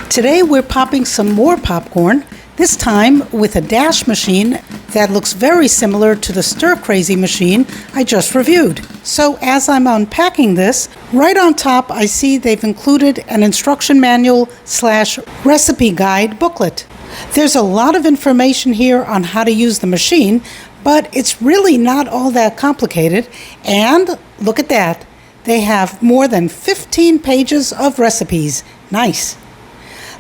Today we're popping some more popcorn, this time with a dash machine that looks very similar to the Stir Crazy machine I just reviewed. So as I'm unpacking this, right on top I see they've included an instruction manual / recipe guide booklet. There's a lot of information here on how to use the machine, but it's really not all that complicated, and look at that. They have more than 15 pages of recipes. Nice.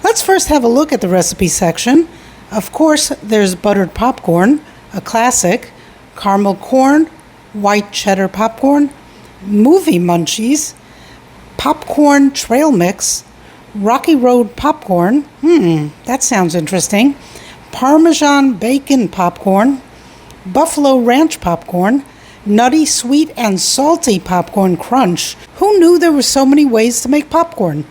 Let's first have a look at the recipe section. Of course, there's buttered popcorn, a classic, caramel corn, white cheddar popcorn, movie munchies, popcorn trail mix, Rocky Road popcorn, that sounds interesting, Parmesan bacon popcorn, Buffalo Ranch popcorn, nutty sweet and salty popcorn crunch. Who knew there were so many ways to make popcorn?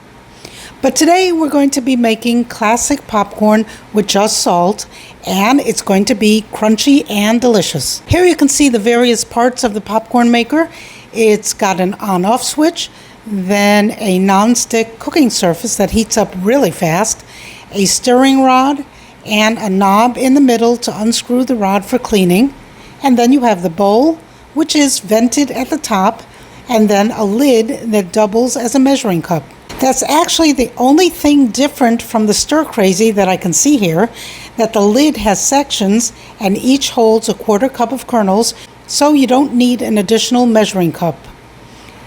But today we're going to be making classic popcorn with just salt, and it's going to be crunchy and delicious. Here you can see the various parts of the popcorn maker. It's got an on-off switch, then a non-stick cooking surface that heats up really fast, a stirring rod, and a knob in the middle to unscrew the rod for cleaning. And then you have the bowl, which is vented at the top, and then a lid that doubles as a measuring cup. That's actually the only thing different from the Stir Crazy that I can see here, that the lid has sections and each holds a 1/4 cup of kernels, so you don't need an additional measuring cup.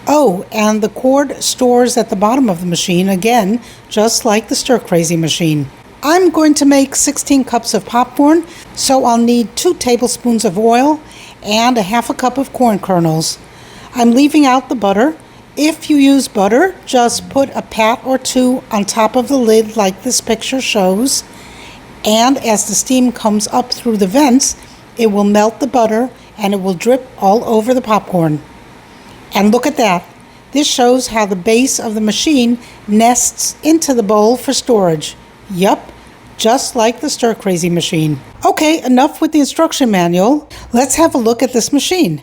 Oh, and the cord stores at the bottom of the machine, again, just like the Stir Crazy machine. I'm going to make 16 cups of popcorn, so I'll need 2 tablespoons of oil and a 1/2 cup of corn kernels. I'm leaving out the butter. If you use butter, just put a pat or 2 on top of the lid like this picture shows, and as the steam comes up through the vents, it will melt the butter and it will drip all over the popcorn. And look at that. This shows how the base of the machine nests into the bowl for storage. Yup, just like the Stir Crazy machine. Okay, enough with the instruction manual. Let's have a look at this machine.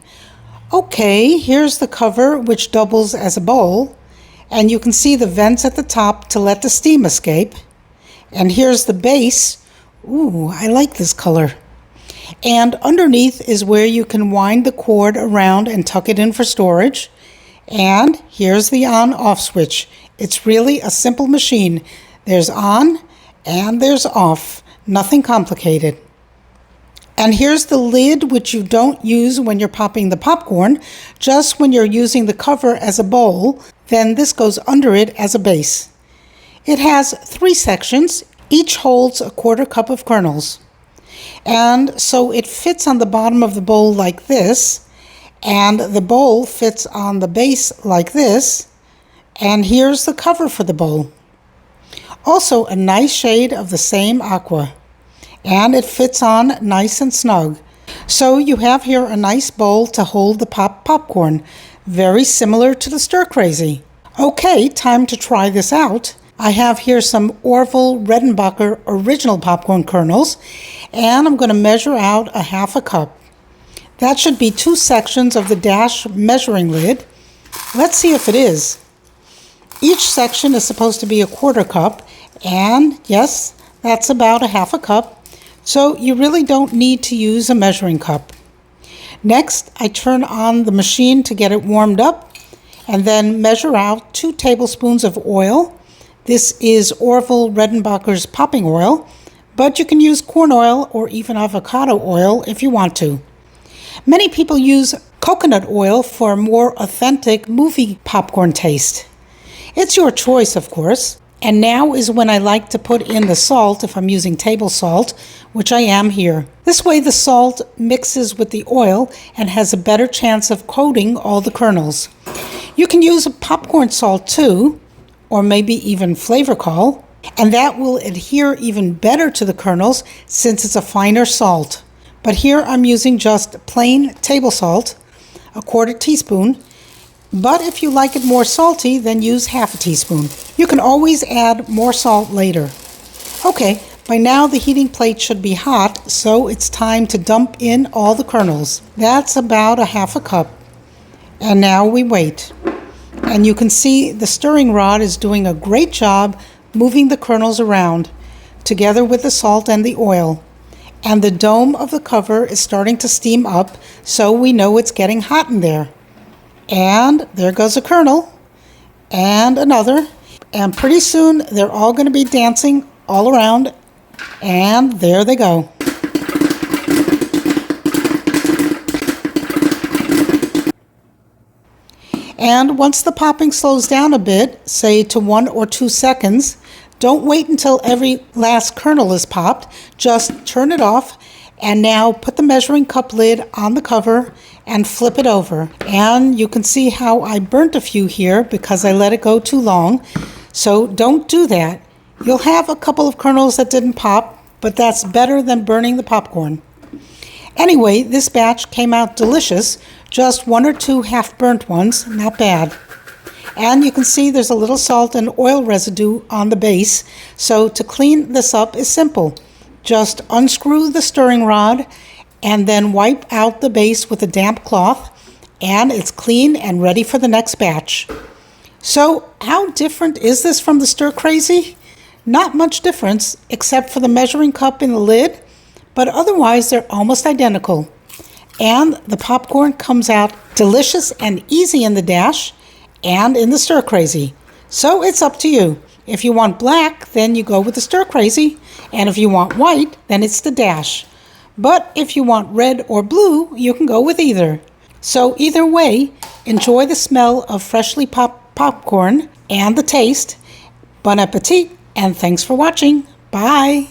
Okay, here's the cover, which doubles as a bowl, and you can see the vents at the top to let the steam escape. And here's the base. Ooh, I like this color. And underneath is where you can wind the cord around and tuck it in for storage. And here's the on-off switch. It's really a simple machine. There's on and there's off. Nothing complicated. And here's the lid, which you don't use when you're popping the popcorn, just when you're using the cover as a bowl. Then this goes under it as a base. It has 3 sections. Each holds a 1/4 cup of kernels. And so it fits on the bottom of the bowl like this, and the bowl fits on the base like this, and here's the cover for the bowl. Also a nice shade of the same aqua. And it fits on nice and snug. So you have here a nice bowl to hold the popcorn, very similar to the Stir Crazy. Okay, time to try this out. I have here some Orville Redenbacher original popcorn kernels, and I'm going to measure out a 1/2 cup. That should be 2 sections of the dash measuring lid. Let's see if it is. Each section is supposed to be a 1/4 cup, and yes, that's about a 1/2 cup. So you really don't need to use a measuring cup. Next, I turn on the machine to get it warmed up and then measure out 2 tablespoons of oil. This is Orville Redenbacher's popping oil, but you can use corn oil or even avocado oil if you want to. Many people use coconut oil for a more authentic movie popcorn taste. It's your choice, of course. And now is when I like to put in the salt if I'm using table salt, which I am here. This way the salt mixes with the oil and has a better chance of coating all the kernels. You can use popcorn salt too, or maybe even flavor col, and that will adhere even better to the kernels since it's a finer salt. But here I'm using just plain table salt, a 1/4 teaspoon. But if you like it more salty, then use 1/2 teaspoon. You can always add more salt later. Okay, by now the heating plate should be hot, so it's time to dump in all the kernels. That's about a 1/2 cup. And now we wait. And you can see the stirring rod is doing a great job moving the kernels around, together with the salt and the oil. And the dome of the cover is starting to steam up, so we know it's getting hot in there. And there goes a kernel, and another, and pretty soon they're all going to be dancing all around, and there they go. And once the popping slows down a bit, say to 1 or 2 seconds, don't wait until every last kernel is popped. Just turn it off, and now put the measuring cup lid on the cover and flip it over. And you can see how I burnt a few here because I let it go too long. So don't do that. You'll have a couple of kernels that didn't pop, but that's better than burning the popcorn. Anyway, this batch came out delicious. Just 1 or 2 half-burnt ones, not bad. And you can see there's a little salt and oil residue on the base, so to clean this up is simple. Just unscrew the stirring rod and then wipe out the base with a damp cloth, and it's clean and ready for the next batch. So how different is this from the Stir Crazy? Not much difference except for the measuring cup in the lid, but otherwise they're almost identical. And the popcorn comes out delicious and easy in the Dash and in the Stir Crazy. So it's up to you. If you want black, then you go with the Stir Crazy, and if you want white, then it's the Dash. But if you want red or blue, you can go with either. So either way, enjoy the smell of freshly popped popcorn and the taste. Bon appetit, and thanks for watching. Bye.